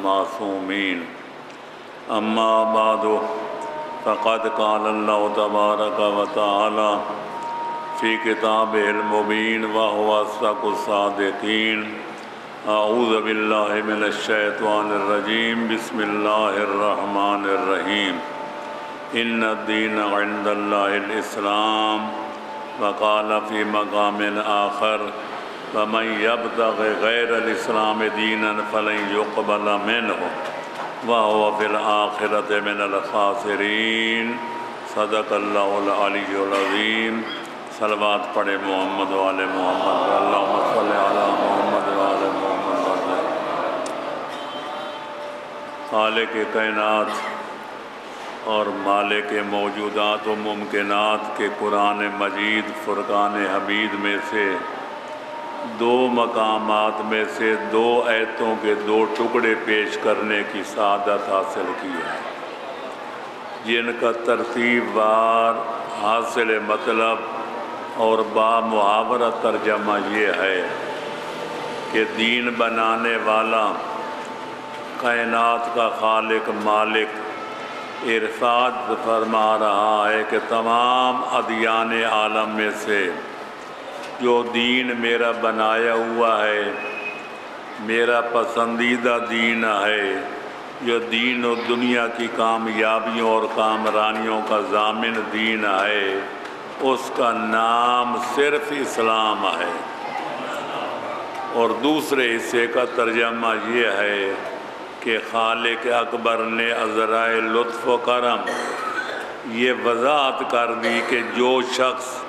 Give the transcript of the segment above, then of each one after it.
معصومین اما بعد فقد قال اللہ تبارک و تعالی فی کتابہ المبین وهو اصدق الصادقین اعوذ باللہ من الشیطان الرجیم بسم اللہ الرحمن الرحیم ان الدین عند اللہ الاسلام وقال فی مقام آخر ومن يبتغ غیر الاسلام دینا فلن يقبل منه وهو في الآخرة من الخاسرین صدق اللہ العلی العظیم۔ صلوات پڑھے محمد وعلى محمد اللہم صلی علی محمد وعلى محمد۔ خالق کائنات اور مالک موجودات و ممکنات کے قرآن مجید فرقان حمید میں سے دو مقامات میں سے دو آیتوں کے دو ٹکڑے پیش کرنے کی سعادت حاصل کی ہے، جن کا ترتیب وار حاصل مطلب اور بامحاورہ ترجمہ یہ ہے کہ دین بنانے والا کائنات کا خالق مالک ارشاد فرما رہا ہے کہ تمام ادیان عالم میں سے جو دین میرا بنایا ہوا ہے، میرا پسندیدہ دین ہے، جو دین و دنیا کی کامیابیوں اور کامرانیوں کا ضامن دین ہے، اس کا نام صرف اسلام ہے۔ اور دوسرے حصے کا ترجمہ یہ ہے کہ خالق اکبر نے عذرائے لطف و کرم یہ وضاحت کر دی کہ جو شخص،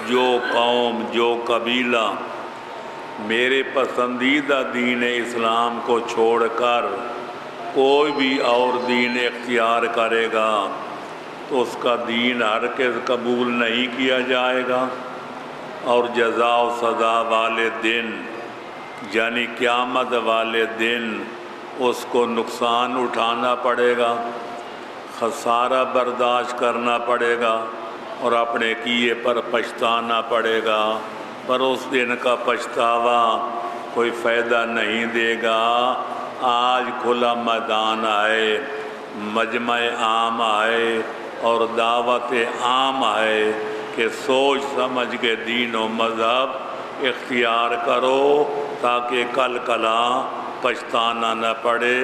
جو قوم، جو قبیلہ میرے پسندیدہ دین اسلام کو چھوڑ کر کوئی بھی اور دین اختیار کرے گا تو اس کا دین ہرگز قبول نہیں کیا جائے گا، اور جزا و سزا والے دن یعنی قیامت والے دن اس کو نقصان اٹھانا پڑے گا، خسارہ برداشت کرنا پڑے گا اور اپنے کیے پر پچھتانا پڑے گا، پر اس دن کا پچھتاوا کوئی فائدہ نہیں دے گا۔ آج کھلا میدان ہے، مجمع عام ہے اور دعوت عام ہے کہ سوچ سمجھ کے دین و مذہب اختیار کرو تاکہ کل کلا پچھتانا نہ پڑے،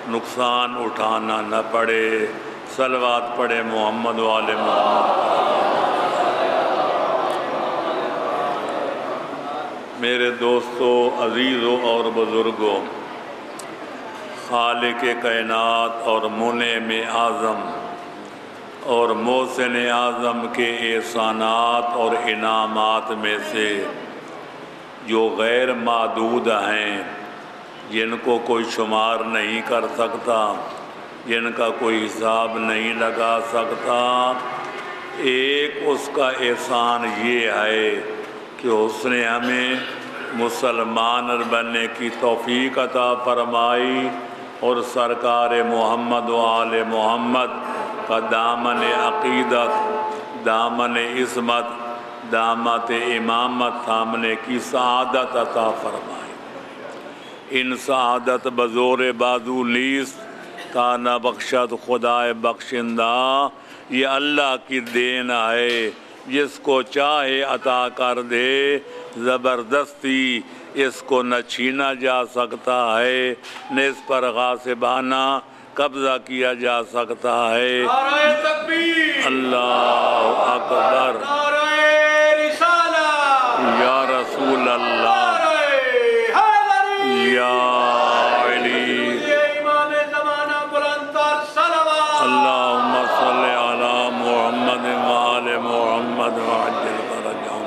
نقصان اٹھانا نہ پڑے۔ صلوات پڑھے محمد وعلى محمد۔ میرے دوستو، عزیزوں اور بزرگوں، خالق کائنات اور منعم اعظم اور محسن اعظم کے احسانات اور انعامات میں سے جو غیر محدود ہیں، جن کو کوئی شمار نہیں کر سکتا، جن کا کوئی حساب نہیں لگا سکتا، ایک اس کا احسان یہ ہے کہ اس نے ہمیں مسلمان بننے کی توفیق عطا فرمائی اور سرکار محمد و آل محمد کا دامن عقیدت، دامن عصمت، دامت امامت تھامنے کی سعادت عطا فرمائی۔ ان سعادت بزور بازو لیست تا نہ بخشد خدائے بخشندہ، یہ اللہ کی دین ہے، جس کو چاہے عطا کر دے، زبردستی اس کو نہ چھینا جا سکتا ہے، نہ اس پر غاصبانہ قبضہ کیا جا سکتا ہے۔ نعرہ تکبیر، اللہ اکبر، نعرہ رسالہ، یا رسول اللہ، یا اللہم صلی علی محمد وآل محمد وعجل فرجہم۔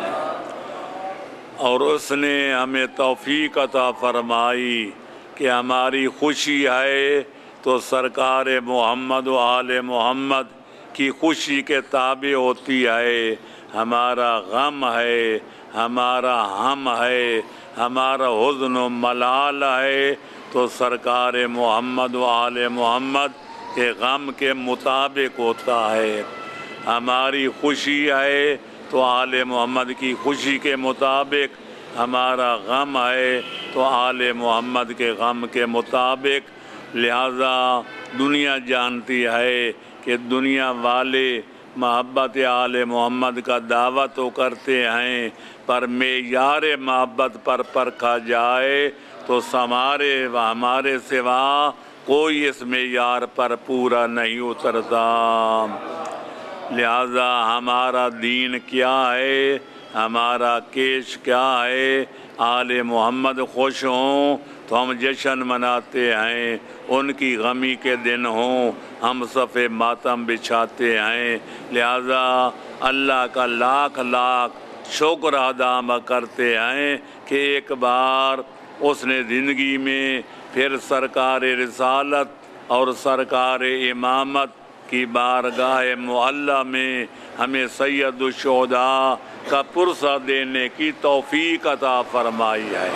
اور اس نے ہمیں توفیق عطا فرمائی کہ ہماری خوشی ہے تو سرکار محمد و آل محمد کی خوشی کے تابع ہوتی ہے، ہمارا غم ہے، ہمارا ہم ہے، ہمارا حزن و ملال ہے تو سرکار محمد و آل محمد کے غم کے مطابق ہوتا ہے، ہماری خوشی ہے تو آل محمد کی خوشی کے مطابق، ہمارا غم ہے تو آل محمد کے غم کے مطابق، لہذا دنیا جانتی ہے کہ دنیا والے محبت آل محمد کا دعویٰ تو کرتے ہیں، پر معیار محبت پر پرکھا جائے تو ہمارے سوا کوئی اس معیار پر پورا نہیں اترتا۔ لہذا ہمارا دین کیا ہے، ہمارا کیش کیا ہے؟ آل محمد خوش ہوں تو ہم جشن مناتے ہیں، ان کی غمی کے دن ہوں ہم صف ماتم بچھاتے ہیں۔ لہذا اللہ کا لاکھ لاکھ شکر ادا کرتے ہیں کہ ایک بار اس نے زندگی میں پھر سرکار رسالت اور سرکار امامت کی بارگاہ معلیٰ میں ہمیں سید الشہداء کا پرسہ دینے کی توفیق عطا فرمائی ہے۔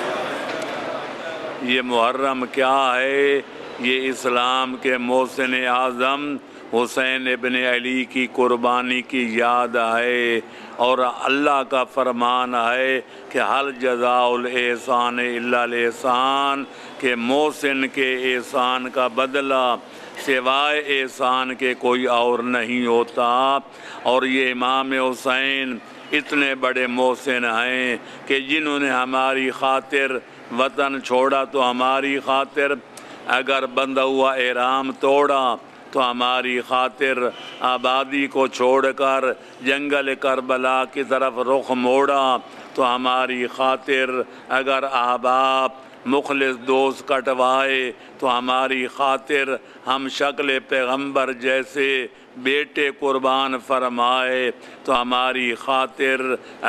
یہ محرم کیا ہے؟ یہ اسلام کے محسن اعظم حسین ابن علی کی قربانی کی یاد ہے، اور اللہ کا فرمان ہے کہ حل جزاء الاحسان الا الاحسان، کہ محسن کے احسان کا بدلہ سوائے احسان کے کوئی اور نہیں ہوتا۔ اور یہ امام حسین اتنے بڑے محسن ہیں کہ جنہوں نے ہماری خاطر وطن چھوڑا تو ہماری خاطر، اگر بندہ ہوا احرام توڑا تو ہماری خاطر، آبادی کو چھوڑ کر جنگل کربلا کی طرف رخ موڑا تو ہماری خاطر، اگر احباب مخلص دوست کٹوائے تو ہماری خاطر، ہم شکل پیغمبر جیسے بیٹے قربان فرمائے تو ہماری خاطر،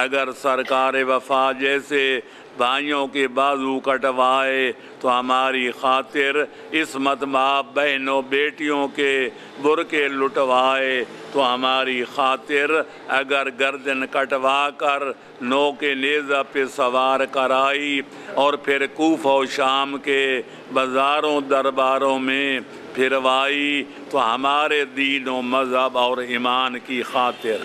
اگر سرکار وفا جیسے بھائیوں کے بازو کٹوائے تو ہماری خاطر، عصمت ماں بہنوں بیٹیوں کے برقعے لٹوائے تو ہماری خاطر، اگر گردن کٹوا کر نو کے نیزہ پہ سوار کرائی اور پھر کوفہ و شام کے بازاروں درباروں میں پھروائی تو ہمارے دین و مذہب اور ایمان کی خاطر،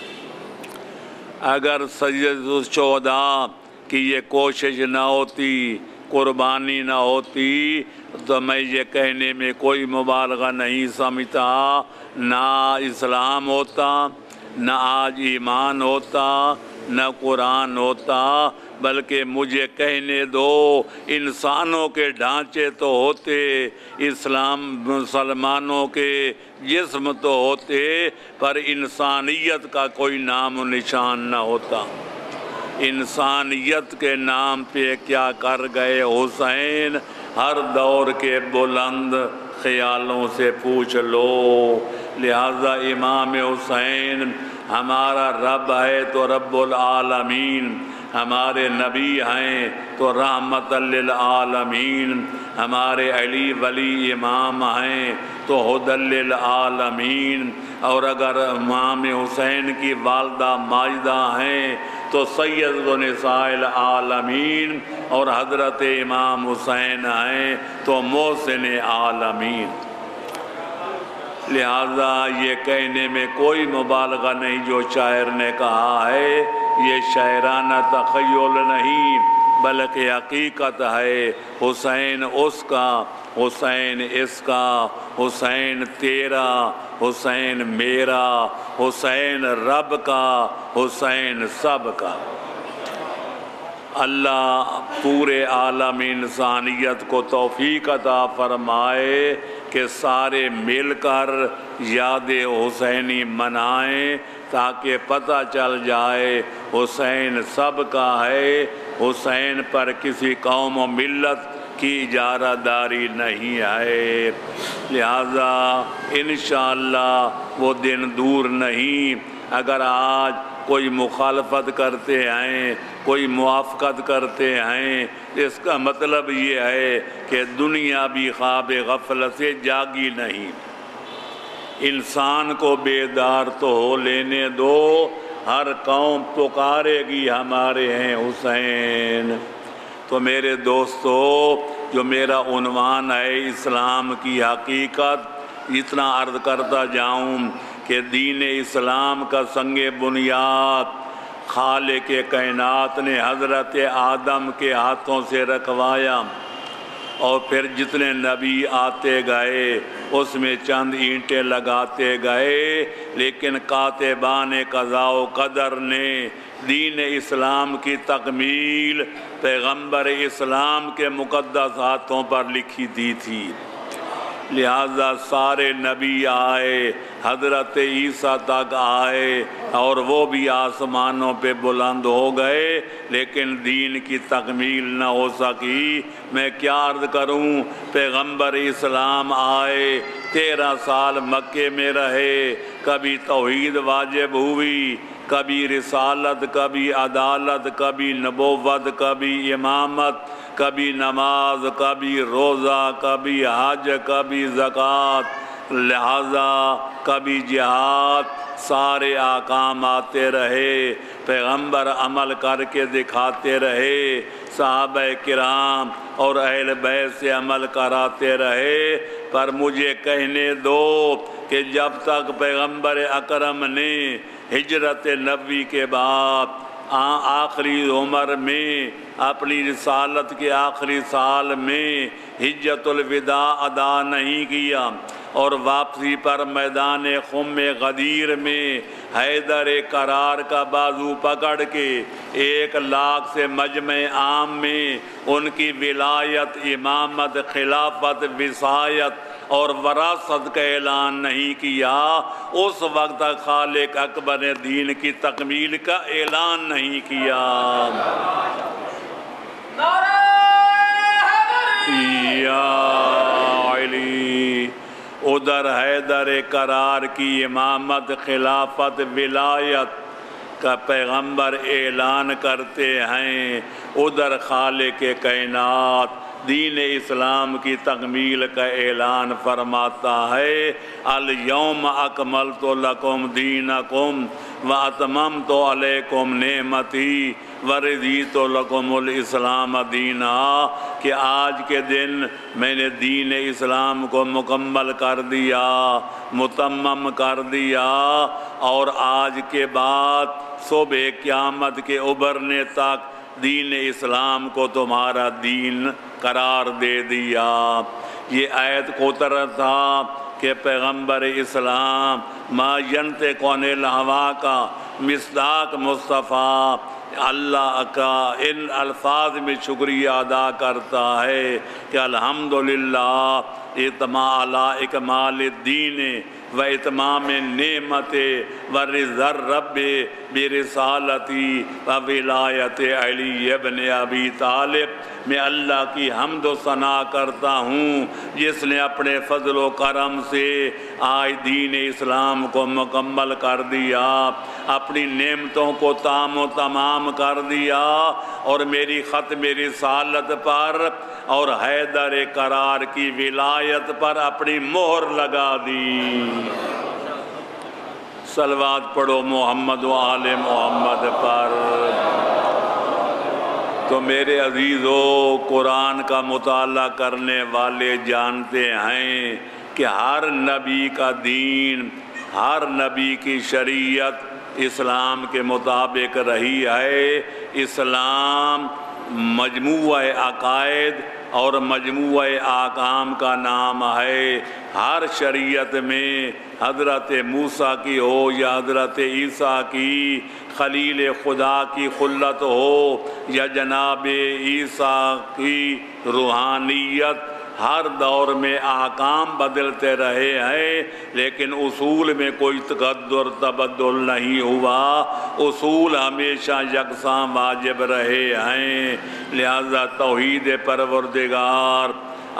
اگر سید الشہداء کی یہ کوشش نہ ہوتی، قربانی نہ ہوتی، تو میں یہ کہنے میں کوئی مبالغہ نہیں سمجھتا، نہ اسلام ہوتا، نہ آج ایمان ہوتا، نہ قرآن ہوتا، بلکہ مجھے کہنے دو انسانوں کے ڈھانچے تو ہوتے، اسلام مسلمانوں کے جسم تو ہوتے، پر انسانیت کا کوئی نام و نشان نہ ہوتا۔ انسانیت کے نام پہ کیا کر گئے حسین، ہر دور کے بلند خیالوں سے پوچھ لو۔ لہذا امام حسین ہمارا رب ہے تو رب العالمین، ہمارے نبی ہیں تو رحمت للعالمین، ہمارے علی ولی امام ہیں تو ہدی للعالمین، اور اگر امام حسین کی والدہ ماجدہ ہیں تو سید و نساء العالمین، اور حضرت امام حسین ہیں تو محسن عالمین۔ لہذا یہ کہنے میں کوئی مبالغہ نہیں جو شاعر نے کہا ہے، یہ شاعرانہ تخیل نہیں بلکہ حقیقت ہے۔ حسین اس کا، حسین اس کا، حسین تیرا، حسین میرا، حسین رب کا، حسین سب کا۔ اللہ پورے عالم انسانیت کو توفیق عطا فرمائے کہ سارے مل کر یاد حسینی منائیں تاکہ پتہ چل جائے حسین سب کا ہے، حسین پر کسی قوم و ملت کی اجارہ داری نہیں ہے۔ لہذا انشاءاللہ وہ دن دور نہیں۔ اگر آج کوئی مخالفت کرتے ہیں، کوئی موافقت کرتے ہیں، اس کا مطلب یہ ہے کہ دنیا بھی خواب غفلت سے جاگی نہیں۔ انسان کو بیدار تو ہو لینے دو، ہر قوم پکارے گی ہمارے ہیں حسین۔ تو میرے دوستو، جو میرا عنوان ہے اسلام کی حقیقت، اتنا عرض کرتا جاؤں کہ دین اسلام کا سنگ بنیاد خالق کائنات نے حضرت آدم کے ہاتھوں سے رکھوایا، اور پھر جتنے نبی آتے گئے اس میں چند اینٹیں لگاتے گئے، لیکن کاتبان قضاء و قدر نے دین اسلام کی تکمیل پیغمبر اسلام کے مقدس ہاتھوں پر لکھی دی تھی۔ لہذا سارے نبی آئے، حضرت عیسیٰ تک آئے اور وہ بھی آسمانوں پہ بلند ہو گئے، لیکن دین کی تکمیل نہ ہو سکی۔ میں کیا عرض کروں، پیغمبر اسلام آئے، 13 سال مکے میں رہے، کبھی توحید واجب ہوئی، کبھی رسالت، کبھی عدالت، کبھی نبوت، کبھی امامت، کبھی نماز، کبھی روزہ، کبھی حج، کبھی زکوٰۃ، لہذا کبھی جہاد، سارے احکام آتے رہے، پیغمبر عمل کر کے دکھاتے رہے، صحابہ کرام اور اہل بیت سے عمل کراتے رہے۔ پر مجھے کہنے دو کہ جب تک پیغمبر اکرم نے ہجرت نبوی کے بعد آخری عمر میں اپنی رسالت کے آخری سال میں حجۃ الوداع ادا نہیں کیا اور واپسی پر میدان خم غدیر میں حیدر قرار کا بازو پکڑ کے 1 لاکھ سے مجمع عام میں ان کی ولایت، امامت، خلافت، وصایت اور وراثت کا اعلان نہیں کیا، اس وقت تک خالق اکبر نے دین کی تکمیل کا اعلان نہیں کیا۔ یا علی، ادھر حیدر قرار کی امامت، خلافت، ولایت کا پیغمبر اعلان کرتے ہیں، ادھر خالق کائنات دین اسلام کی تکمیل کا اعلان فرماتا ہے، الیوم اکملت لکم دینکم واتممت علیکم نعمتی ورضیت لکم الاسلام دینا، کہ آج کے دن میں نے دین اسلام کو مکمل کر دیا، متمم کر دیا، اور آج کے بعد صبح قیامت کے ابھرنے تک دین اسلام کو تمہارا دین قرار دے دیا۔ یہ آیت کو اترا تھا کہ پیغمبر اسلام ما ینطق عن الہوا کا مصداق مصطفیٰ اللہ کا ان الفاظ میں شکریہ ادا کرتا ہے کہ الحمدللہ اکمال الدین و اتمام نعمت و رضا رب برسالتی و ولایت علی ابن ابی طالب۔ میں اللہ کی حمد و ثنا کرتا ہوں جس نے اپنے فضل و کرم سے آج دین اسلام کو مکمل کر دیا، اپنی نعمتوں کو تام و تمام کر دیا، اور میری ختم رسالت پر اور حیدر قرار کی ولایت پر اپنی مہر لگا دی۔ صلوات پڑھو محمد و آل محمد پر۔ تو میرے عزیزو، قرآن کا مطالعہ کرنے والے جانتے ہیں کہ ہر نبی کا دین، ہر نبی کی شریعت اسلام کے مطابق رہی ہے۔ اسلام مجموعہ عقائد اور مجموعہ احکام کا نام ہے۔ ہر شریعت میں حضرت موسیٰ کی ہو یا حضرت عیسیٰ کی خلیل خدا کی خلت ہو یا جناب عیسیٰ کی روحانیت، ہر دور میں احکام بدلتے رہے ہیں، لیکن اصول میں کوئی تغیر تبدل نہیں ہوا، اصول ہمیشہ یکساں واجب رہے ہیں۔ لہذا توحید پروردگار،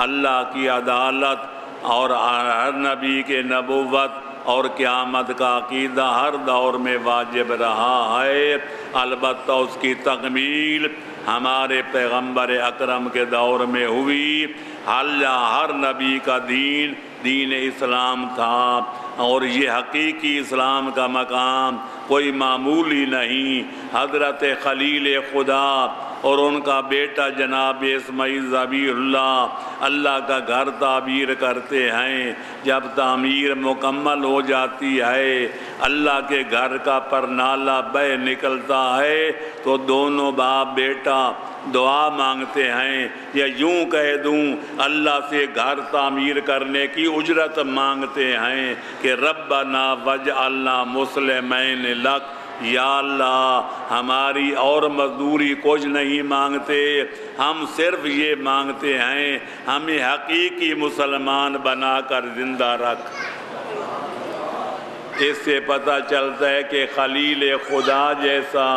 اللہ کی عدالت اور ہر نبی کے نبوت اور قیامت کا عقیدہ ہر دور میں واجب رہا ہے، البتہ اس کی تکمیل ہمارے پیغمبر اکرم کے دور میں ہوئی۔ ہر نبی کا دین اسلام تھا، اور یہ حقیقی اسلام کا مقام کوئی معمولی نہیں۔ حضرت خلیل خدا اور ان کا بیٹا جناب اسماعیل ذبیح اللہ کا گھر تعمیر کرتے ہیں۔ جب تعمیر مکمل ہو جاتی ہے، اللہ کے گھر کا پرنالہ بہہ نکلتا ہے، تو دونوں باپ بیٹا دعا مانگتے ہیں، یا یوں کہہ دوں اللہ سے گھر تعمیر کرنے کی اجرت مانگتے ہیں کہ ربنا وجعلنا مسلمین لک، یا اللہ ہماری اور مزدوری کچھ نہیں مانگتے، ہم صرف یہ مانگتے ہیں ہمیں حقیقی مسلمان بنا کر زندہ رکھ۔ اس سے پتہ چلتا ہے کہ خلیل خدا جیسا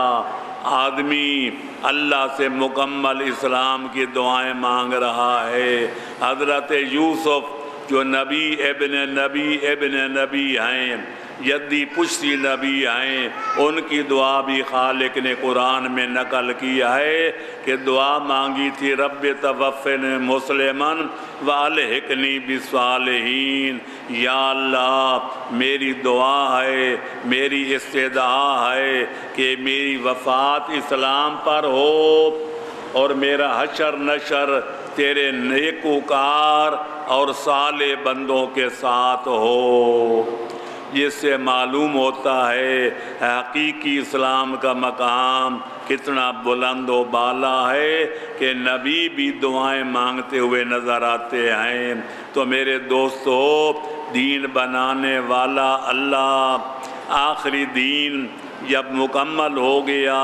آدمی اللہ سے مکمل اسلام کی دعائیں مانگ رہا ہے۔ حضرت یوسف جو نبی ابن نبی ہیں، یدی پشتی نبی ہیں، ان کی دعا بھی خالق نے قرآن میں نقل کیا ہے کہ دعا مانگی تھی رب توفنی مسلمن والحقنی بالصالحین، یا اللہ میری دعا ہے، میری استدعا ہے کہ میری وفات اسلام پر ہو اور میرا حشر نشر تیرے نیکوکار اور صالح بندوں کے ساتھ ہو۔ جس سے معلوم ہوتا ہے حقیقی اسلام کا مقام کتنا بلند و بالا ہے کہ نبی بھی دعائیں مانگتے ہوئے نظر آتے ہیں۔ تو میرے دوستو، دین بنانے والا اللہ، آخری دین جب مکمل ہو گیا،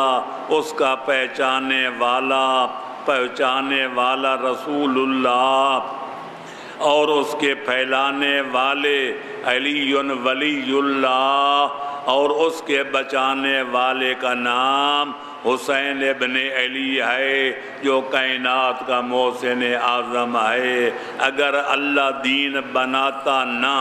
اس کا پہچانے والا رسول اللہ اور اس کے پھیلانے والے علی ولی اللہ، اور اس کے بچانے والے کا نام حسین ابن علی ہے جو کائنات کا محسن اعظم ہے۔ اگر اللہ دین بناتا نہ،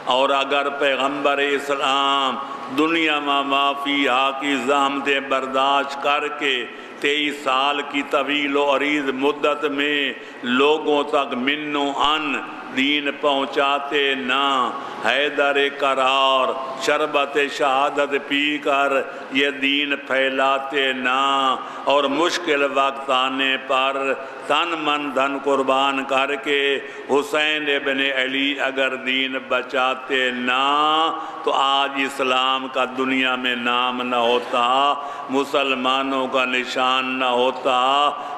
اور اگر پیغمبر اسلام دنیا میں مافیہ کی زحمتیں برداشت کر کے 23 سال کی طویل و عریض مدت میں لوگوں تک من و عن دین پہنچاتے نہ، حیدر کرار شربت شہادت پی کر یہ دین پھیلاتے نہ، اور مشکل وقت آنے پر تن من دھن قربان کر کے حسین ابن علی اگر دین بچاتے نہ، تو آج اسلام کا دنیا میں نام نہ ہوتا، مسلمانوں کا نشان نہ ہوتا۔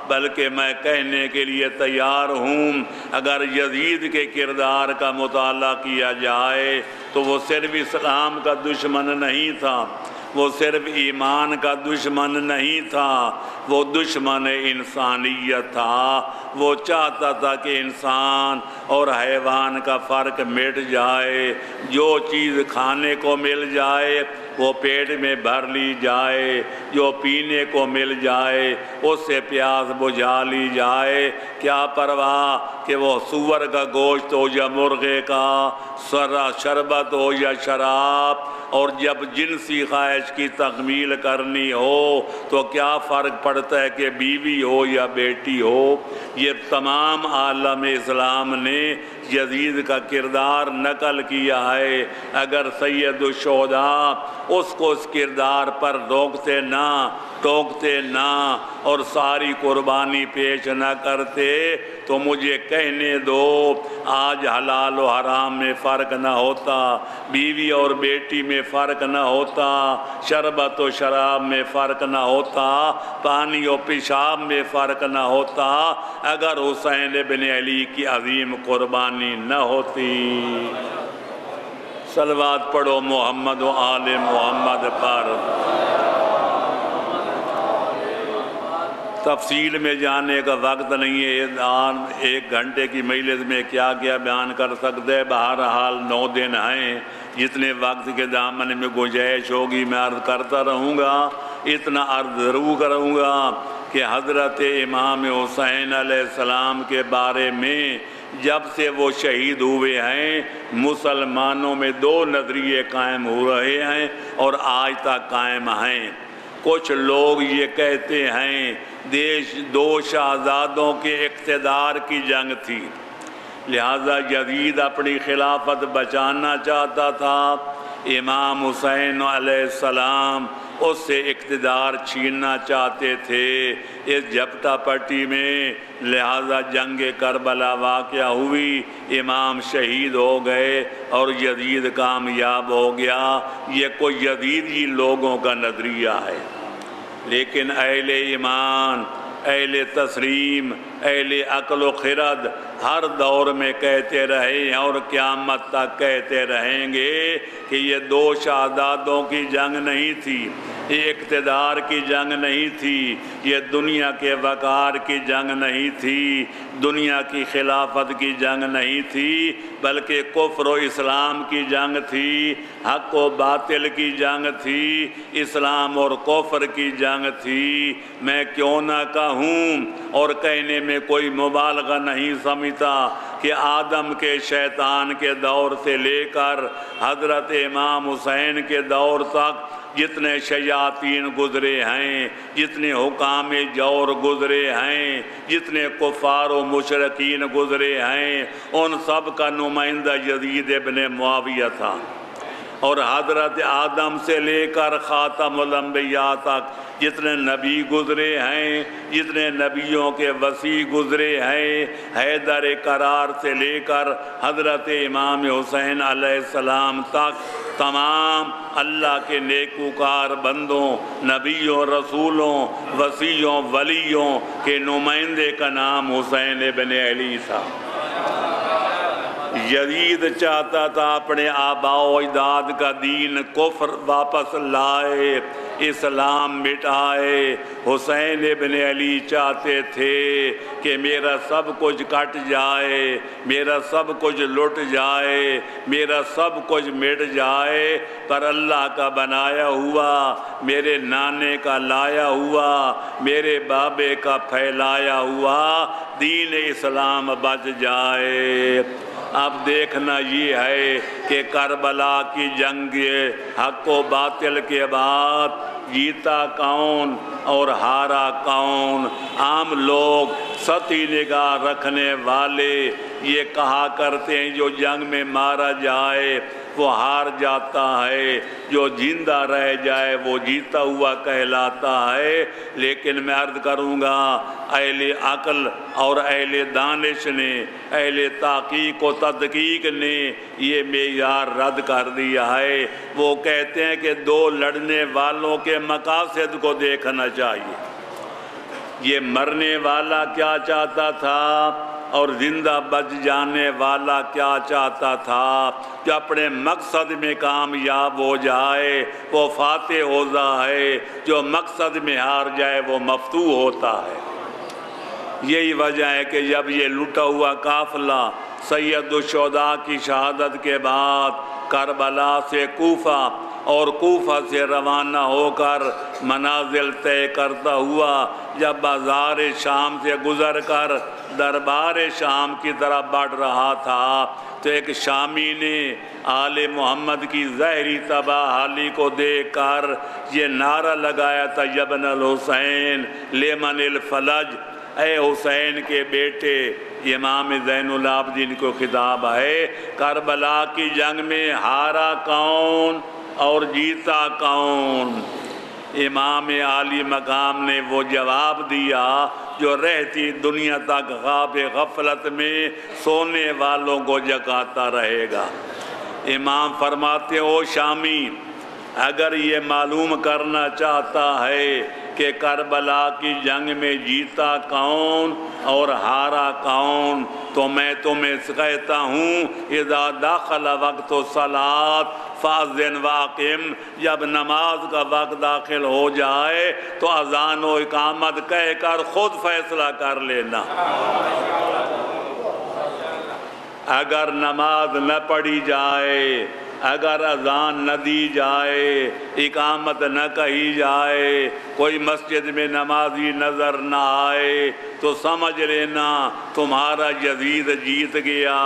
بلکہ میں کہنے کے لیے تیار ہوں، اگر یزید کے کردار کا مطالعہ کیا جائے تو وہ صرف اسلام کا دشمن نہیں تھا، وہ صرف ایمان کا دشمن نہیں تھا، وہ دشمن انسانیت تھا۔ وہ چاہتا تھا کہ انسان اور حیوان کا فرق مٹ جائے، جو چیز کھانے کو مل جائے وہ پیٹ میں بھر لی جائے، جو پینے کو مل جائے اس سے پیاس بجھا لی جائے، کیا پرواہ کہ وہ سور کا گوشت ہو یا مرغے کا، شربت ہو یا شراب، اور جب جنسی خواہش کی تکمیل کرنی ہو تو کیا فرق پڑتا ہے کہ بیوی ہو یا بیٹی ہو۔ یہ تمام عالم اسلام نے یزید کا کردار نقل کیا ہے۔ اگر سید الشہداء اس کو اس کردار پر روکتے نہ، ٹوکتے نہ، اور ساری قربانی پیش نہ کرتے تو مجھے کہنے دو آج حلال و حرام میں فرق نہ ہوتا، بیوی اور بیٹی میں فرق نہ ہوتا، شربت و شراب میں فرق نہ ہوتا، پانی و پیشاب میں فرق نہ ہوتا، اگر حسین ابن علی کی عظیم قربانی نہ ہوتی۔ صلوات پڑھو محمد و آل محمد پر۔ تفصیل میں جانے کا وقت نہیں ہے، 1 گھنٹے کی مجلس میں کیا بیان کر سکتے ہیں۔ بہرحال 9 دن ہیں، جتنے وقت کے دامن میں گنجائش ہوگی میں عرض کرتا رہوں گا۔ اتنا عرض ضرور کروں گا کہ حضرت امام حسین علیہ السلام کے بارے میں جب سے وہ شہید ہوئے ہیں مسلمانوں میں 2 نظریے قائم ہو رہے ہیں اور آج تک قائم ہیں۔ کچھ لوگ یہ کہتے ہیں 2 شہزادوں کے اقتدار کی جنگ تھی، لہذا یزید اپنی خلافت بچانا چاہتا تھا، امام حسین علیہ السلام اس سے اقتدار چھیننا چاہتے تھے اس جھپٹا پٹی میں، لہذا جنگ کربلا واقعہ ہوئی، امام شہید ہو گئے اور یزید کامیاب ہو گیا۔ یہ کوئی یزیدی لوگوں کا نظریہ ہے، لیکن اہل ایمان، اہل تسلیم، اہل عقل و خرد ہر دور میں کہتے رہے ہیں اور قیامت تک کہتے رہیں گے کہ یہ دو شہزادوں کی جنگ نہیں تھی، یہ اقتدار کی جنگ نہیں تھی، یہ دنیا کے وقار کی جنگ نہیں تھی، دنیا کی خلافت کی جنگ نہیں تھی، بلکہ کفر و اسلام کی جنگ تھی، حق و باطل کی جنگ تھی، اسلام اور کفر کی جنگ تھی۔ میں کیوں نہ کہوں، اور کہنے میں کوئی مبالغہ نہیں سمجھتا، کہ آدم کے شیطان کے دور سے لے کر حضرت امام حسین کے دور تک جتنے شیاطین گزرے ہیں، جتنے حکام جور گزرے ہیں، جتنے کفار و مشرکین گزرے ہیں، ان سب کا نمائندہ یزید ابن معاویہ تھا۔ اور حضرت آدم سے لے کر خاتم الانبیاء تک جتنے نبی گزرے ہیں، جتنے نبیوں کے وسیع گزرے ہیں، حیدر کرار سے لے کر حضرت امام حسین علیہ السلام تک، تمام اللہ کے نیکوکار بندوں، نبیوں، رسولوں، وسیعوں، ولیوں کے نمائندے کا نام حسین ابن علی تھا۔ یزید چاہتا تھا اپنے آباء و اجداد کا دین کفر واپس لائے، اسلام مٹائے۔ حسین ابن علی چاہتے تھے کہ میرا سب کچھ کٹ جائے، میرا سب کچھ لٹ جائے، میرا سب کچھ مٹ جائے، پر اللہ کا بنایا ہوا، میرے نانے کا لایا ہوا، میرے بابے کا پھیلایا ہوا دین اسلام بچ جائے۔ اب دیکھنا یہ ہے کہ کربلا کی جنگ حق و باطل کے بعد جیتا کون اور ہارا کون؟ عام لوگ سطحی نگاہ رکھنے والے یہ کہا کرتے ہیں جو جنگ میں مارا جائے وہ ہار جاتا ہے، جو زندہ رہ جائے وہ جیتا ہوا کہلاتا ہے۔ لیکن میں عرض کروں گا، اہل عقل اور اہل دانش نے، اہل تحقیق و تدقیق نے یہ معیار رد کر دیا ہے۔ وہ کہتے ہیں کہ دو لڑنے والوں کے مقاصد کو دیکھنا چاہیے۔ یہ مرنے والا کیا چاہتا تھا اور زندہ بچ جانے والا کیا چاہتا تھا؟ جو اپنے مقصد میں کامیاب ہو جائے وہ فاتح ہوتا ہے، جو مقصد میں ہار جائے وہ مفتوح ہوتا ہے۔ یہی وجہ ہے کہ جب یہ لٹا ہوا قافلہ سید الشہداء کی شہادت کے بعد کربلا سے کوفہ اور کوفہ سے روانہ ہو کر منازل طے کرتا ہوا جب بازار شام سے گزر کر دربار شام کی طرف بڑھ رہا تھا تو ایک شامی نے آل محمد کی ظاہری تباہ حالی کو دیکھ کر یہ نعرہ لگایا تھا، یبن الحسین لمن الفلج، اے حسین کے بیٹے۔ امام زین العابدین کو خطاب ہے، کربلا کی جنگ میں ہارا کون اور جیتا کون؟ امام عالی مقام نے وہ جواب دیا جو رہتی دنیا تک خواب غفلت میں سونے والوں کو جگاتا رہے گا۔ امام فرماتے او شامی، اگر یہ معلوم کرنا چاہتا ہے کہ کربلا کی جنگ میں جیتا کون اور ہارا کون تو میں تمہیں کہتا ہوں، اذا داخل وقت الصلاۃ فاذن واقم، جب نماز کا وقت داخل ہو جائے تو اذان و اقامت کہہ کر خود فیصلہ کر لینا۔ اگر نماز نہ پڑھی جائے، اگر اذان نہ دی جائے، اقامت نہ کہی جائے، کوئی مسجد میں نمازی نظر نہ آئے تو سمجھ لینا تمہارا یزید جیت گیا،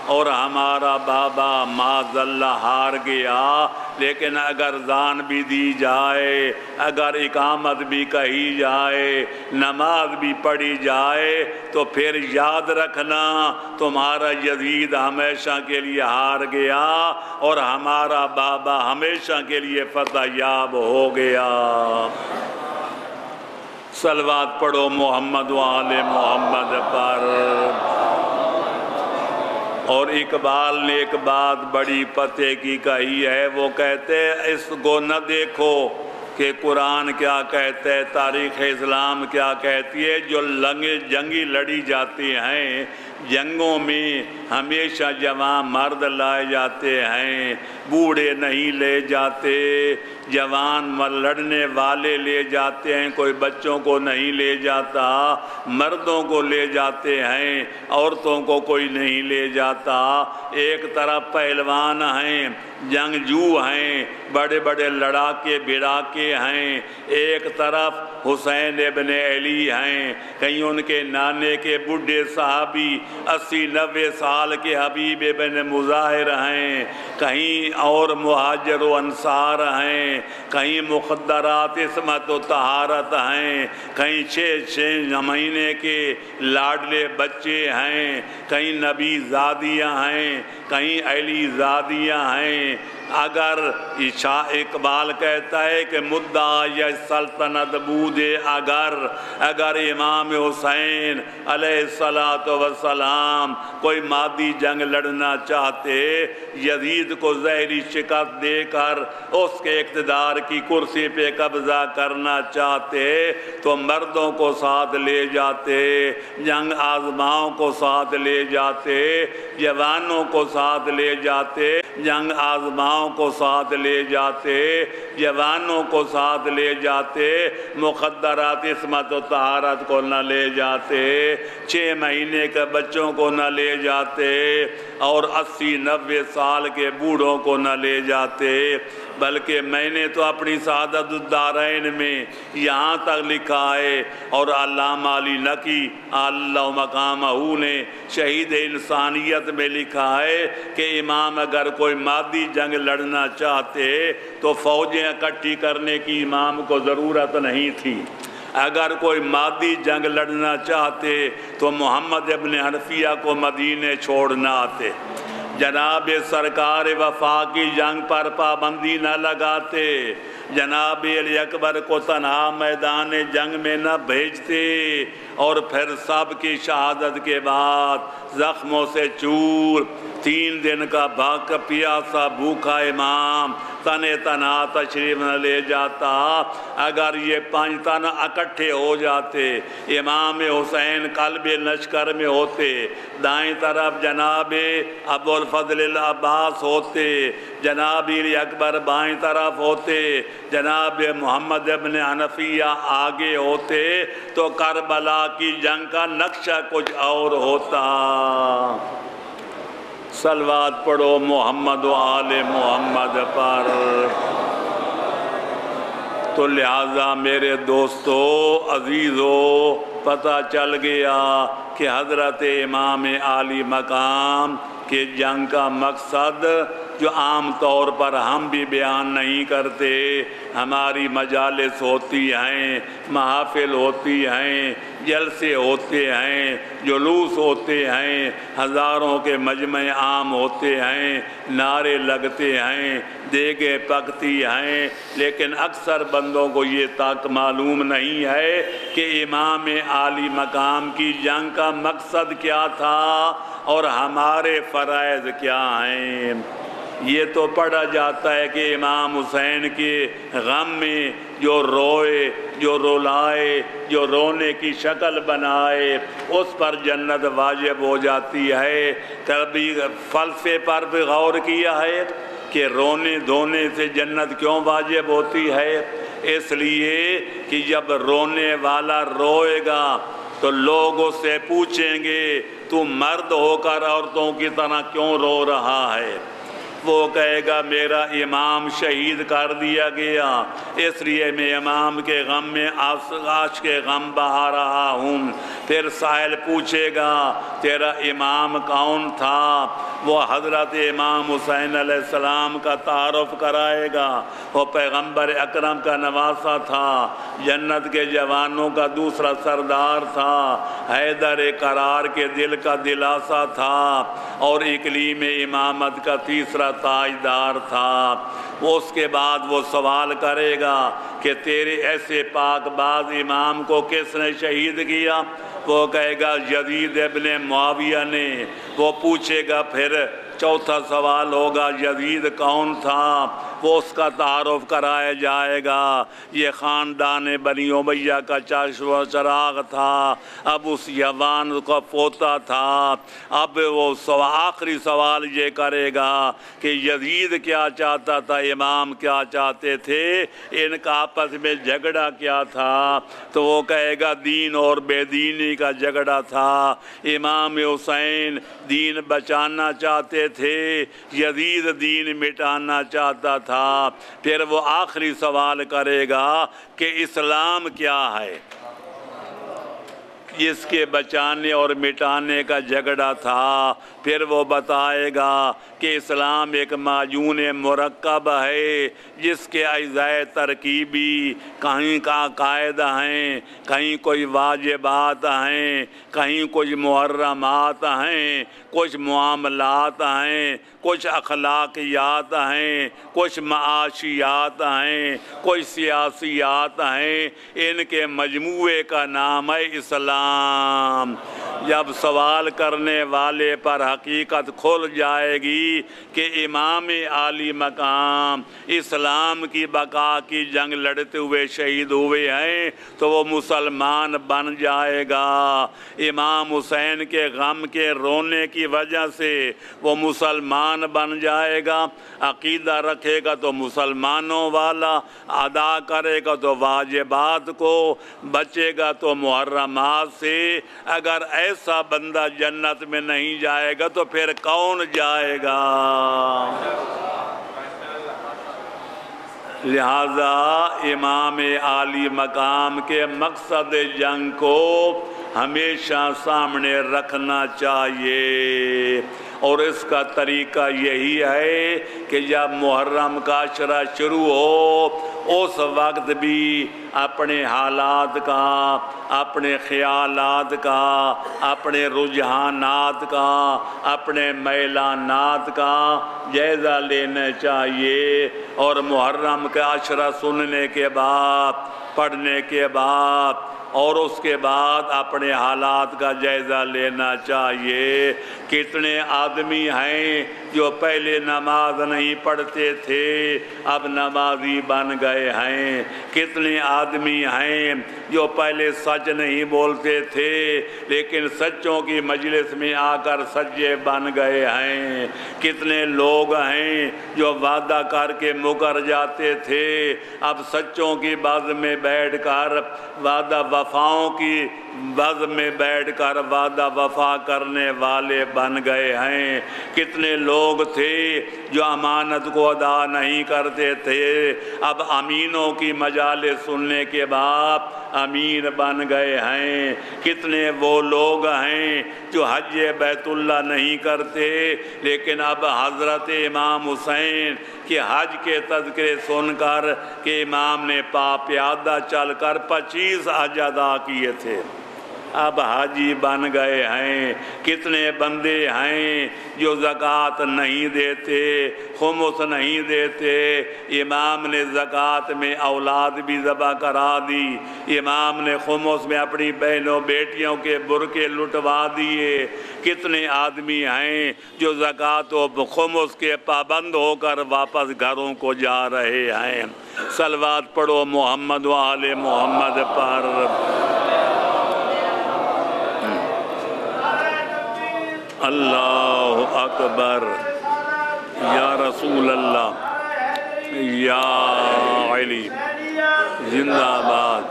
اور ہمارا بابا معذاللہ ہار گیا، لیکن اگر زان بھی دی جائے، اگر اقامت بھی کہی جائے، نماز بھی پڑھی جائے، تو پھر یاد رکھنا تمہارا یزید ہمیشہ کے لیے ہار گیا اور ہمارا بابا ہمیشہ کے لیے فتح یاب ہو گیا۔ صلوات پڑھو محمد و آل محمد پر۔ اور اقبال نے ایک بات بڑی پتے کی کہی ہے، وہ کہتے اس کو نہ دیکھو کہ قرآن کیا کہتے ہے، تاریخ اسلام کیا کہتی ہے، جو جنگی لڑی جاتی ہیں، جنگوں میں ہمیشہ جوان مرد لائے جاتے ہیں، بوڑھے نہیں لے جاتے، جوان لڑنے والے لے جاتے ہیں، کوئی بچوں کو نہیں لے جاتا، مردوں کو لے جاتے ہیں، عورتوں کو کوئی نہیں لے جاتا۔ ایک طرف پہلوان ہیں، جنگجو ہیں، بڑے بڑے لڑاکے بڑاکے ہیں، ایک طرف حسین ابن علی ہیں، کہیں ان کے نانے کے بڈھے صحابی 80-90 سال کے حبیب ابن مظاہر ہیں، کہیں اور مہاجر و انصار ہیں، کہیں مخدرات عصمت و طہارت ہیں، کہیں 6 مہینے کے لاڈلے بچے ہیں، کہیں نبی زادیاں ہیں، کہیں علی زادیاں ہیں۔ اگر اقبال کہتا ہے کہ مدعا یا سلطنت بودے، اگر امام حسین علیہ السلام کوئی مادی جنگ لڑنا چاہتے، یزید کو زہری شکست دے کر اس کے اقتدار کی کرسی پہ قبضہ کرنا چاہتے، تو مردوں کو ساتھ لے جاتے، جنگ آزماؤں کو ساتھ لے جاتے، جوانوں کو ساتھ لے جاتے، جنگ آزماؤں کو ساتھ لے جاتے، جوانوں کو ساتھ لے جاتے، مخدرات عصمت و طہارت کو نہ لے جاتے، 6 مہینے کے بچوں کو نہ لے جاتے، اور 80-90 سال کے بوڑھوں کو نہ لے جاتے۔ بلکہ میں نے تو اپنی سعادت الدارین میں یہاں تک لکھا ہے، اور علامہ علی نقی اللہ مقامہ نے شہید انسانیت میں لکھا ہے کہ امام اگر کوئی مادی جنگ لڑنا چاہتے تو فوجیں اکٹھی کرنے کی امام کو ضرورت نہیں تھی۔ اگر کوئی مادی جنگ لڑنا چاہتے تو محمد ابن حنفیہ کو مدینے چھوڑنا آتے، جناب سرکار وفا کی جنگ پر پابندی نہ لگاتے، جناب علی اکبر کو تنہا میدان جنگ میں نہ بھیجتے، اور پھر سب کی شہادت کے بعد زخموں سے چور 3 دن کا پیاسا بھوکا امام تنے تنہا تشریف نہ لے جاتا۔ اگر یہ 5 تن اکٹھے ہو جاتے، امام حسین قلب لشکر میں ہوتے، دائیں طرف جناب ابو الفضل العباس ہوتے، جناب علی اکبر بائیں طرف ہوتے، جناب محمد ابن حنفیہ آگے ہوتے، تو کربلا کی جنگ کا نقشہ کچھ اور ہوتا۔ صلوات پڑھو محمد و آل محمد پر۔ تو لہٰذا میرے دوستو عزیزو، پتہ چل گیا کہ حضرت امام عالی مقام کہ جنگ کا مقصد جو عام طور پر ہم بھی بیان نہیں کرتے، ہماری مجالس ہوتی ہیں، محافل ہوتی ہیں، جلسے ہوتے ہیں، جلوس ہوتے ہیں، ہزاروں کے مجمع عام ہوتے ہیں، نعرے لگتے ہیں، دیگیں پکتی ہیں، لیکن اکثر بندوں کو یہ تک معلوم نہیں ہے کہ امام عالی مقام کی جنگ کا مقصد کیا تھا اور ہمارے فرائض کیا ہیں۔ یہ تو پڑھا جاتا ہے کہ امام حسین کے غم میں جو روئے، جو رولائے، جو رونے کی شکل بنائے، اس پر جنت واجب ہو جاتی ہے۔ کبھی فلسفے پر بھی غور کیا ہے کہ رونے دھونے سے جنت کیوں واجب ہوتی ہے؟ اس لیے کہ جب رونے والا روئے گا تو لوگ اس سے پوچھیں گے تو مرد ہو کر عورتوں کی طرح کیوں رو رہا ہے؟ وہ کہے گا میرا امام شہید کر دیا گیا، اس لیے میں امام کے غم میں عاشق کے غم بہا رہا ہوں۔ پھر سائل پوچھے گا تیرا امام کون تھا؟ وہ حضرت امام حسین علیہ السلام کا تعارف کرائے گا۔ وہ پیغمبر اکرم کا نواسہ تھا، جنت کے جوانوں کا دوسرا سردار تھا، حیدر قرار کے دل کا دلاسا تھا، اور اقلیم امامت کا تیسرا تاجدار تھا۔ وہ اس کے بعد وہ سوال کرے گا کہ تیرے ایسے پاک باز امام کو کس نے شہید کیا؟ وہ کہے گا یزید ابن معاویہ نے۔ وہ پوچھے گا پھر چوتھا سوال ہوگا یزید کون تھا؟ وہ اس کا تعارف کرایا جائے گا۔ یہ خاندان بنی امیہ کا چشم و چراغ تھا، اب اس یوان کا پوتا تھا۔ اب وہ آخری سوال یہ کرے گا کہ یزید کیا چاہتا تھا، امام کیا چاہتے تھے، ان کا آپس میں جھگڑا کیا تھا؟ تو وہ کہے گا دین اور بے دینی کا جھگڑا تھا۔ امام حسین دین بچانا چاہتے تھے، یزید دین مٹانا چاہتا تھا۔ پھر وہ آخری سوال کرے گا کہ اسلام کیا ہے؟ جس کے بچانے اور مٹانے کا جھگڑا تھا۔ پھر وہ بتائے گا کہ اسلام ایک معجون مرکب ہے، جس کے اجزائے ترکیبی کہیں کا قاعدہ ہیں، کہیں کوئی واجبات ہیں، کہیں کچھ محرمات ہیں، کچھ معاملات ہیں، کچھ اخلاقیات ہیں، کچھ معاشیات ہیں، کچھ سیاسیات ہیں۔ ان کے مجموعے کا نام ہے اسلام۔ جب سوال کرنے والے پر حقیقت کھل جائے گی کہ امام عالی مقام اسلام کی بقا کی جنگ لڑتے ہوئے شہید ہوئے ہیں، تو وہ مسلمان بن جائے گا۔ امام حسین کے غم کے رونے کی وجہ سے وہ مسلمان بن جائے گا۔ عقیدہ رکھے گا تو مسلمانوں والا، ادا کرے گا تو واجبات کو، بچے گا تو محرمات سے۔ اگر ایسا بندہ جنت میں نہیں جائے گا تو پھر کون جائے گا؟ لہذا امام عالی مقام کے مقصد جنگ کو ہمیشہ سامنے رکھنا چاہیے، اور اس کا طریقہ یہی ہے کہ جب محرم کا عشرہ شروع ہو اس وقت بھی اپنے حالات کا، اپنے خیالات کا، اپنے رجحانات کا، اپنے میلانات کا جائزہ لینا چاہیے، اور محرم کا عشرہ سننے کے بعد، پڑھنے کے بعد، اور اس کے بعد اپنے حالات کا جائزہ لینا چاہیے۔ کتنے آدمی ہیں جو پہلے نماز نہیں پڑھتے تھے، اب نمازی بن گئے ہیں۔ کتنے آدمی ہیں جو پہلے سچ نہیں بولتے تھے، لیکن سچوں کی مجلس میں آ کر سچے بن گئے ہیں۔ کتنے لوگ ہیں جو وعدہ کر کے مکر جاتے تھے، اب سچوں کی بز میں بیٹھ کر وعدہ وفاؤں کی بز میں بیٹھ کر وعدہ وفا کرنے والے بن گئے ہیں۔ کتنے لوگ تھے جو امانت کو ادا نہیں کرتے تھے، اب امینوں کی مجالس سننے کے بعد امین بن گئے ہیں۔ کتنے وہ لوگ ہیں جو حج بیت اللہ نہیں کرتے، لیکن اب حضرت امام حسین کہ حج کے تذکرے سن کر کہ امام نے پیادہ چل کر 25 حج ادا کیے تھے، اب حاجی بن گئے ہیں۔ کتنے بندے ہیں جو زکوٰۃ نہیں دیتے، خمس نہیں دیتے، امام نے زکوٰۃ میں اولاد بھی ذبح کرا دی، امام نے خمس میں اپنی بہنوں بیٹیوں کے برقعے لٹوا دیے۔ کتنے آدمی ہیں جو زکوٰۃ و خمس کے پابند ہو کر واپس گھروں کو جا رہے ہیں۔ صلوات پڑھو محمد و آل محمد پر۔ اللہ اکبر، یا رسول اللہ، یا علی، زندہ آباد،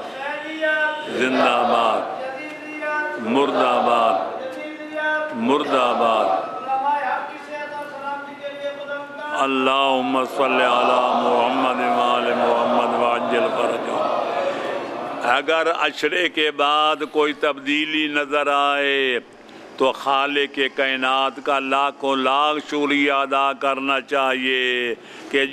زندہ آباد، مرد آباد، مرد آباد۔ اللہم صلی علی محمد وآل محمد وعجل فرجہم۔ اگر عشرے کے بعد کوئی تبدیلی نظر آئے تو خالق کائنات کا لاکھوں لاکھ شکریہ ادا کرنا چاہیے کہ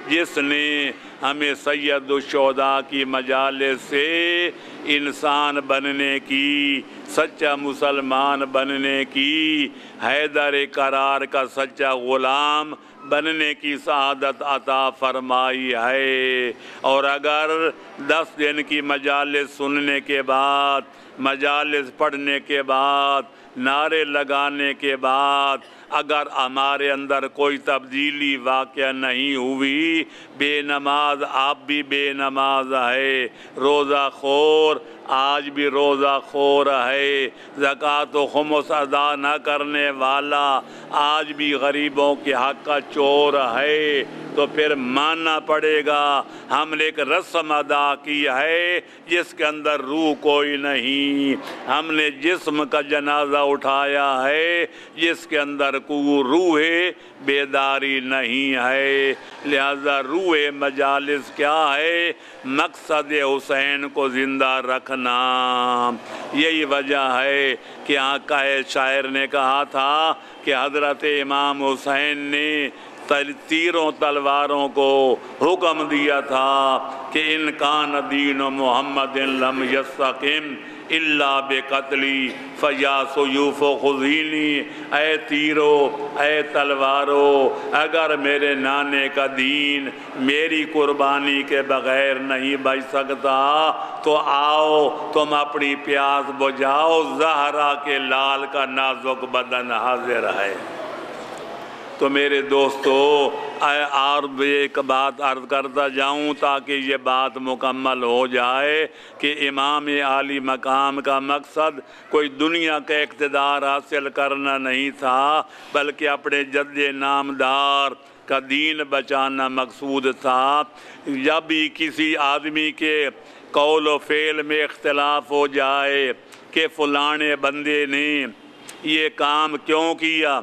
جس نے ہمیں سید الشہداء کی مجالس سے انسان بننے کی، سچا مسلمان بننے کی، حیدر کرار کا سچا غلام بننے کی سعادت عطا فرمائی ہے۔ اور اگر 10 دن کی مجالس سننے کے بعد، مجالس پڑھنے کے بعد، نعرے لگانے کے بعد اگر ہمارے اندر کوئی تبدیلی واقع نہیں ہوئی، بے نماز آپ بھی بے نماز ہے، روزہ خور آج بھی روزہ خور ہے، زکوٰۃ و خمس ادا نہ کرنے والا آج بھی غریبوں کے حق کا چور ہے، تو پھر ماننا پڑے گا ہم نے ایک رسم ادا کی ہے جس کے اندر روح کوئی نہیں، ہم نے جسم کا جنازہ اٹھایا ہے جس کے اندر کوئی روح بیداری نہیں ہے۔ لہذا روح مجالس کیا ہے؟ مقصد حسین کو زندہ رکھنا۔ یہی وجہ ہے کہ آقا شاعر نے کہا تھا کہ حضرت امام حسین نے تیروں تلواروں کو حکم دیا تھا کہ ان کان دین محمد لم یستقم الا بقتلی فیا سیوف خذینی، اے تیرو اے تلوارو، اگر میرے نانے کا دین میری قربانی کے بغیر نہیں بچ سکتا تو آؤ تم اپنی پیاس بجھاؤ، زہرا کے لال کا نازک بدن حاضر ہے۔ تو میرے دوستو اور ایک بات عرض کرتا جاؤں تاکہ یہ بات مکمل ہو جائے کہ امام عالی مقام کا مقصد کوئی دنیا کا اقتدار حاصل کرنا نہیں تھا، بلکہ اپنے جد نامدار کا دین بچانا مقصود تھا۔ جب بھی کسی آدمی کے قول و فعل میں اختلاف ہو جائے کہ فلانے بندے نے یہ کام کیوں کیا،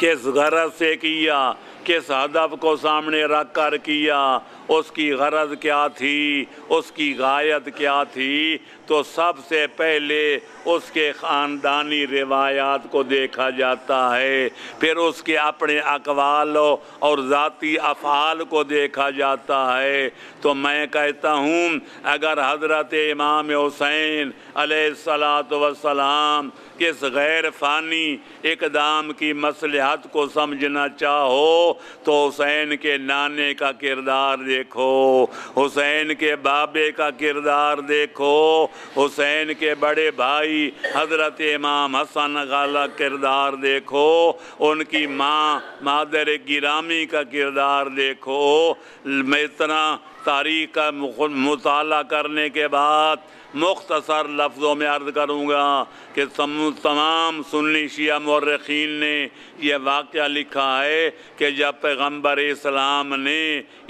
کس غرض سے کیا، کس ہدف کو سامنے رکھ کر کیا، اس کی غرض کیا تھی، اس کی غایت کیا تھی، تو سب سے پہلے اس کے خاندانی روایات کو دیکھا جاتا ہے، پھر اس کے اپنے اقوال اور ذاتی افعال کو دیکھا جاتا ہے۔ تو میں کہتا ہوں اگر حضرت امام حسین علیہ السلام کس غیر فانی اقدام کی مصلحت کو سمجھنا چاہو تو حسین کے نانے کا کردار دیکھو، حسین کے بابے کا کردار دیکھو، حسین کے بڑے بھائی حضرت امام حسن کا کردار دیکھو، ان کی ماں مادر گرامی کا کردار دیکھو۔ میں اتنا تاریخ کا مطالعہ کرنے کے بعد مختصر لفظوں میں عرض کروں گا کہ تمام سنی شیعہ مورخین نے یہ واقعہ لکھا ہے کہ جب پیغمبر اسلام نے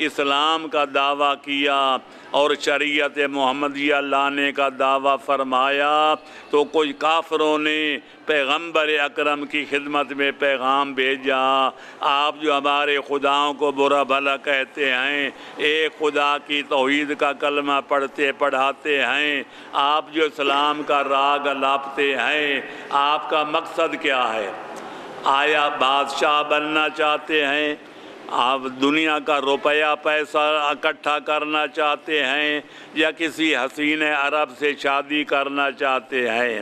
اسلام کا دعویٰ کیا اور شریعت محمدیہ لانے کا دعویٰ فرمایا تو کچھ کافروں نے پیغمبر اکرم کی خدمت میں پیغام بھیجا، آپ جو ہمارے خداؤں کو برا بھلا کہتے ہیں، ایک خدا کی توحید کا کلمہ پڑھاتے ہیں، آپ جو اسلام کا راگ لاپتے ہیں، آپ کا مقصد کیا ہے؟ آیا بادشاہ بننا چاہتے ہیں؟ آپ دنیا کا روپیہ پیسہ اکٹھا کرنا چاہتے ہیں یا کسی حسین عرب سے شادی کرنا چاہتے ہیں؟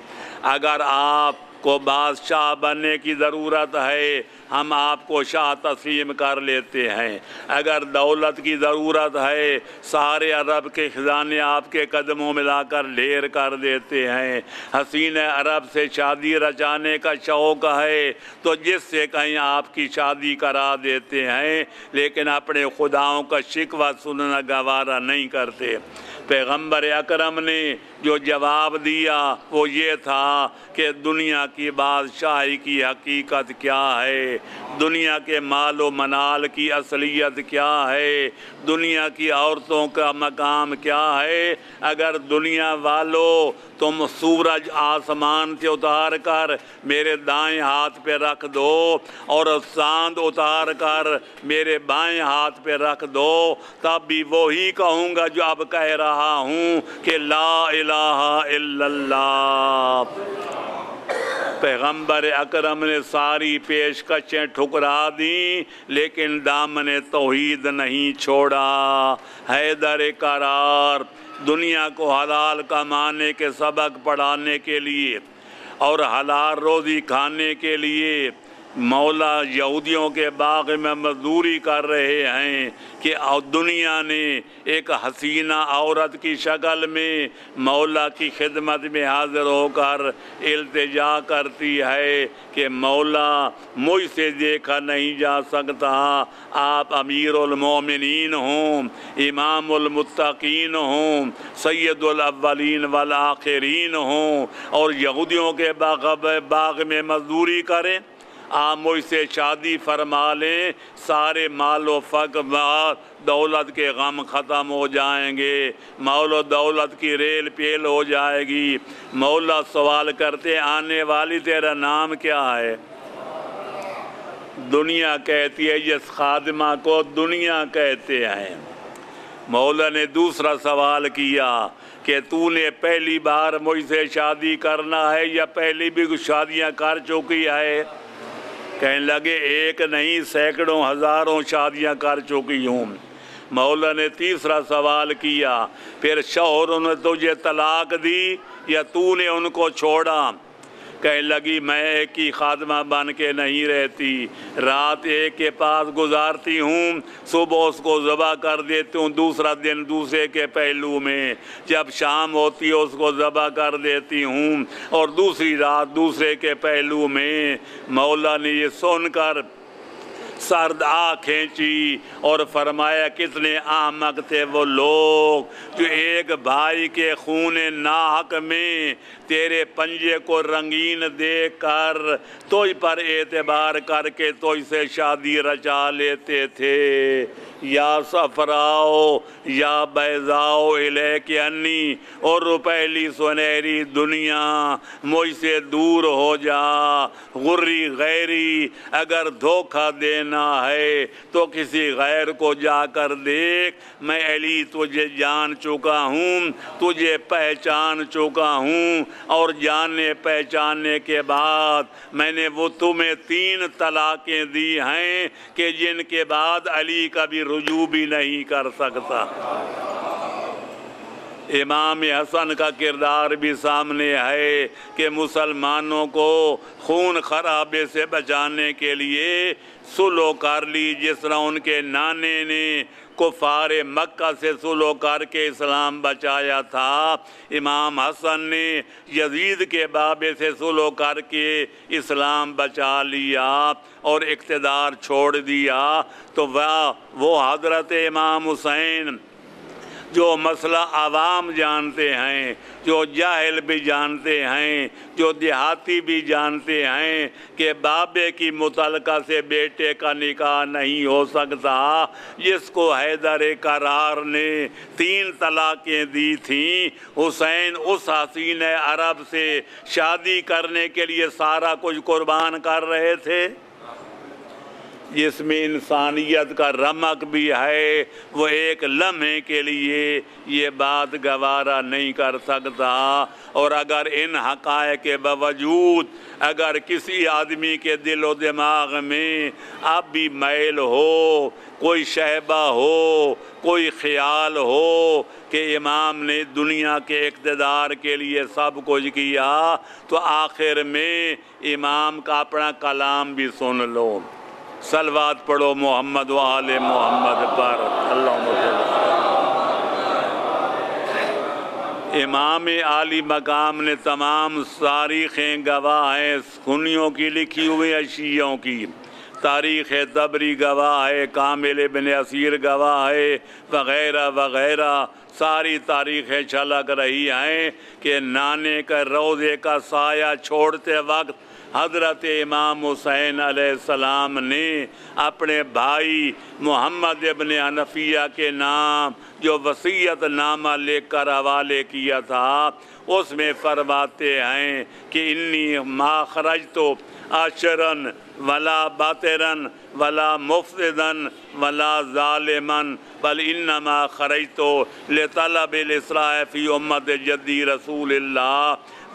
اگر آپ کو بادشاہ بننے کی ضرورت ہے ہم آپ کو شاہ تسلیم کر لیتے ہیں، اگر دولت کی ضرورت ہے سارے عرب کے خزانے آپ کے قدموں میں لا کر ڈھیر کر دیتے ہیں، حسین عرب سے شادی رچانے کا شوق ہے تو جس سے کہیں آپ کی شادی کرا دیتے ہیں، لیکن اپنے خداؤں کا شکوہ سننا گوارا نہیں کرتے۔ پیغمبر اکرم نے جو جواب دیا وہ یہ تھا کہ دنیا کی بادشاہی کی حقیقت کیا ہے، دنیا کے مال و منال کی اصلیت کیا ہے، دنیا کی عورتوں کا مقام کیا ہے۔ اگر دنیا والو تم سورج آسمان سے اتار کر میرے دائیں ہاتھ پہ رکھ دو اور چاند اتار کر میرے بائیں ہاتھ پہ رکھ دو، تب بھی وہی کہوں گا جو اب کہہ رہا ہوں کہ لا الہ الا اللہ۔ پیغمبر اکرم نے ساری پیشکشیں ٹھکرا دیں لیکن دامن توحید نہیں چھوڑا۔ حیدر کرار دنیا کو حلال کمانے کے سبق پڑھانے کے لیے اور حلال روزی کھانے کے لیے مولا یہودیوں کے باغ میں مزدوری کر رہے ہیں کہ دنیا نے ایک حسینہ عورت کی شکل میں مولا کی خدمت میں حاضر ہو کر التجا کرتی ہے کہ مولا مجھ سے دیکھا نہیں جا سکتا، آپ امیر المومنین ہوں، امام المتقین ہوں، سید الاولین والآخرین ہوں اور یہودیوں کے باغ میں مزدوری کریں، آپ مجھ سے شادی فرما لیں، سارے مال و فقر دولت کے غم ختم ہو جائیں گے، مال و دولت کی ریل پیل ہو جائے گی۔ مولا سوال کرتے آنے والی تیرا نام کیا ہے؟ دنیا کہتی ہے، جس خادمہ کو دنیا کہتے ہیں۔ مولا نے دوسرا سوال کیا کہ تو نے پہلی بار مجھ سے شادی کرنا ہے یا پہلی بھی کچھ شادیاں کر چکی ہے؟ کہنے لگے ایک نہیں سینکڑوں ہزاروں شادیاں کر چکی ہوں۔ مولا نے تیسرا سوال کیا، پھر شوہر نے تجھے طلاق دی یا تو نے ان کو چھوڑا؟ کہنے لگی میں ایک کی خادمہ بن کے نہیں رہتی، رات ایک کے پاس گزارتی ہوں، صبح اس کو ذبح کر دیتی ہوں، دوسرا دن دوسرے کے پہلو میں، جب شام ہوتی ہے اس کو ذبح کر دیتی ہوں اور دوسری رات دوسرے کے پہلو میں۔ مولا نے یہ سن کر سرد آنکھ کھینچی اور فرمایا کتنے احمق تھے وہ لوگ جو ایک بھائی کے خون ناحق میں تیرے پنجے کو رنگین دیکھ کر تجھ پر اعتبار کر کے تجھ سے شادی رچا لیتے تھے۔ یا صفراؤ یا بیضاؤ الیک انی، اور پہلی سنہری دنیا مجھ سے دور ہو جا، غری غیری اگر دھوکہ دینا ہے تو کسی غیر کو جا کر دیکھ، میں علی تجھے جان چکا ہوں، تجھے پہچان چکا ہوں، اور جاننے پہچاننے کے بعد میں نے وہ تمہیں 3 طلاقیں دی ہیں کہ جن کے بعد علی کبھی رجوع بھی نہیں کر سکتا۔ امام حسن کا کردار بھی سامنے ہے کہ مسلمانوں کو خون خرابے سے بچانے کے لیے صلح کر لی، جس طرح ان کے نانے نے کفار مکہ سے صلح کر کے اسلام بچایا تھا، امام حسن نے یزید کے بابے سے صلح کر کے اسلام بچا لیا اور اقتدار چھوڑ دیا۔ تو وہ حضرت امام حسین جو مسئلہ عوام جانتے ہیں، جو جاہل بھی جانتے ہیں، جو دیہاتی بھی جانتے ہیں کہ بابے کی متعلقہ سے بیٹے کا نکاح نہیں ہو سکتا، جس کو حیدر کرار نے 3 طلاقیں دی تھیں، حسین اس حسین عرب سے شادی کرنے کے لیے سارا کچھ قربان کر رہے تھے۔ جس میں انسانیت کا رمق بھی ہے، وہ ایک لمحے کے لیے یہ بات گوارا نہیں کر سکتا۔ اور اگر ان حقائق کے باوجود اگر کسی آدمی کے دل و دماغ میں اب بھی میل ہو، کوئی شائبہ ہو، کوئی خیال ہو کہ امام نے دنیا کے اقتدار کے لیے سب کچھ کیا، تو آخر میں امام کا اپنا کلام بھی سن لو۔ صلوات پڑھو محمد و آل محمد پر، اللہم صل۔ امام عالی مقام نے تمام تاریخیں گواہ ہیں، سنیوں کی لکھی ہوئی ہیں، شیعوں کی تاریخ طبری گواہ ہے، کامل ابن اسیر گواہ ہے، وغیرہ وغیرہ ساری تاریخیں چھلک رہی ہیں کہ نانے کا روضے کا سایہ چھوڑتے وقت حضرت امام حسین علیہ السلام نے اپنے بھائی محمد ابن حنفیہ کے نام جو وصیت نامہ لکھ کر حوالے کیا تھا، اس میں فرماتے ہیں کہ انی ما خرجت عاشرن ولا باطرن ولا مفسدن ولا ظالمن بل انما خرجت لطلب الاصلاح فی امت جدی رسول اللہ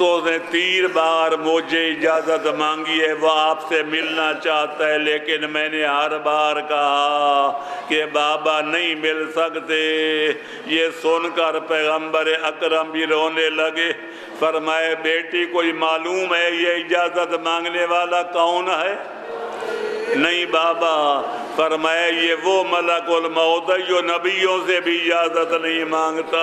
تو اس نے 3 بار مجھے اجازت مانگی ہے، وہ آپ سے ملنا چاہتا ہے، لیکن میں نے ہر بار کہا کہ بابا نہیں مل سکتے۔ یہ سن کر پیغمبر اکرم بھی رونے لگے۔ فرمائے بیٹی کوئی معلوم ہے یہ اجازت مانگنے والا کون ہے؟ نہیں بابا۔ فرمایا یہ وہ ملک الموت ہے جو نبیوں سے بھی اجازت نہیں مانگتا۔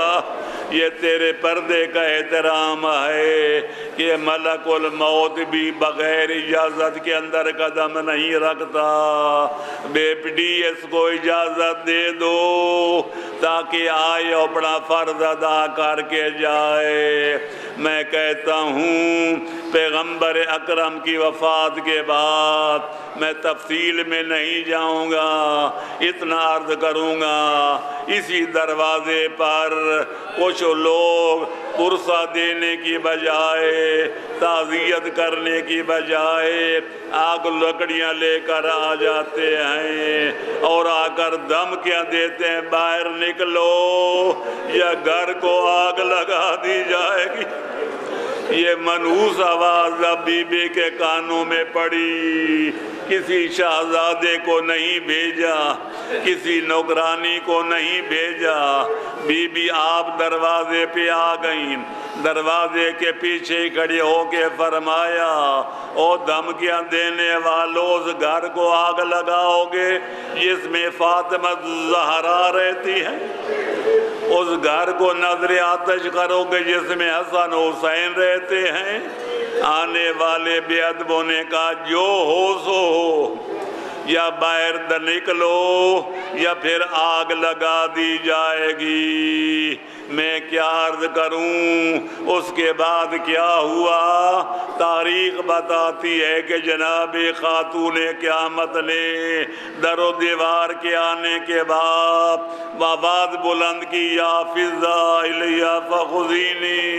یہ تیرے پردے کا احترام ہے کہ ملک الموت بھی بغیر اجازت کے اندر قدم نہیں رکھتا۔ بیٹی اس کو اجازت دے دو تاکہ آئے اپنا فرض ادا کر کے جائے۔ میں کہتا ہوں پیغمبر اکرم کی وفات کے بعد میں تفصیل میں نہیں جاؤں گا، اتنا عرض کروں گا اسی دروازے پر کچھ لوگ پرسہ دینے کی بجائے، تعزیت کرنے کی بجائے آگ لکڑیاں لے کر آ جاتے ہیں اور آ کر دھمکیاں دیتے ہیں باہر نکلو یا گھر کو آگ لگا دی جائے گی۔ یہ منحوس آواز اب بی بی کے کانوں میں پڑی۔ کسی شہزادے کو نہیں بھیجا، کسی نوکرانی کو نہیں بھیجا، بی بی آپ دروازے پہ آ گئیں، دروازے کے پیچھے کھڑے ہو کے فرمایا او دھمکیاں دینے والوں اس گھر کو آگ لگاؤ گے جس میں فاطمہ زہرا رہتی ہے؟ اس گھر کو نظر آتش کرو گے جس میں حسن حسین رہتے ہیں؟ آنے والے بے ادبوں نے کہا جو ہو سو ہو، یا باہر نکلو یا پھر آگ لگا دی جائے گی۔ میں کیا عرض کروں اس کے بعد کیا ہوا؟ تاریخ بتاتی ہے کہ جناب خاتون قیامت نے در و دیوار کے آنے کے بعد آواز بلند کی یا فضا الیہ فخذینی،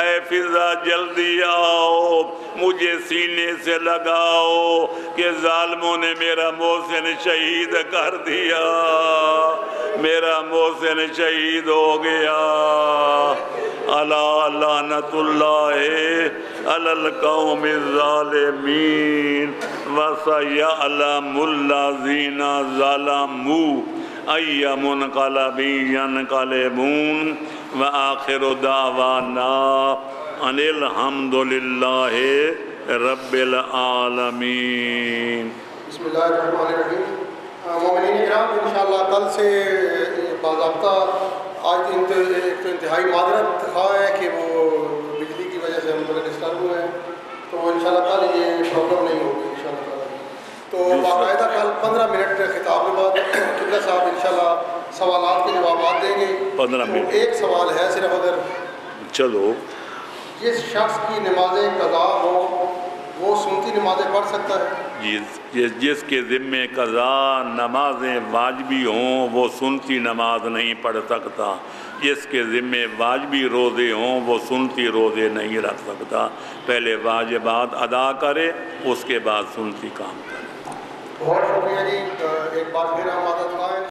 اے فضا جلدی آؤ مجھے سینے سے لگاؤ کہ ظالموں نے میرا محسن شہید کر دیا، میرا محسن شہید ہو گیا۔ الا لعنت اللہ علی القوم الظالمین وسیعلم الذین ظلموا ای منقلب ینقلبون وآخر دعوانا ان الحمد للہ رب العالمین۔ بسم اللہ الرحمن الرحیم۔ مومنین کرام انشاءاللہ کل سے باضابطہ آج ایک تو انتہائی معذرت خواہ ہے کہ وہ بجلی کی وجہ سے ہم لوگ ڈسٹرب ہوئے ہیں، تو انشاءاللہ کل یہ پرابلم نہیں ہوگی انشاءاللہ تعالیٰ۔ تو باقاعدہ کل 15 منٹ خطاب کے بعد قبلہ صاحب انشاءاللہ سوالات کے جوابات دیں گے۔ 15 منٹ ایک سوال ہے صرف، اگر چلو جس شخص کی نمازیں قضا ہو وہ سنتی نمازیں پڑھ سکتا ہے؟ جس کے ذمے قضا نمازیں واجبی ہوں وہ سنتی نماز نہیں پڑھ سکتا، جس کے ذمے واجبی روزے ہوں وہ سنتی روزے نہیں رکھ سکتا۔ پہلے واجبات ادا کرے اس کے بعد سنتی کام کرے۔ بہت شکریہ جی۔ ایک بار پھر ہم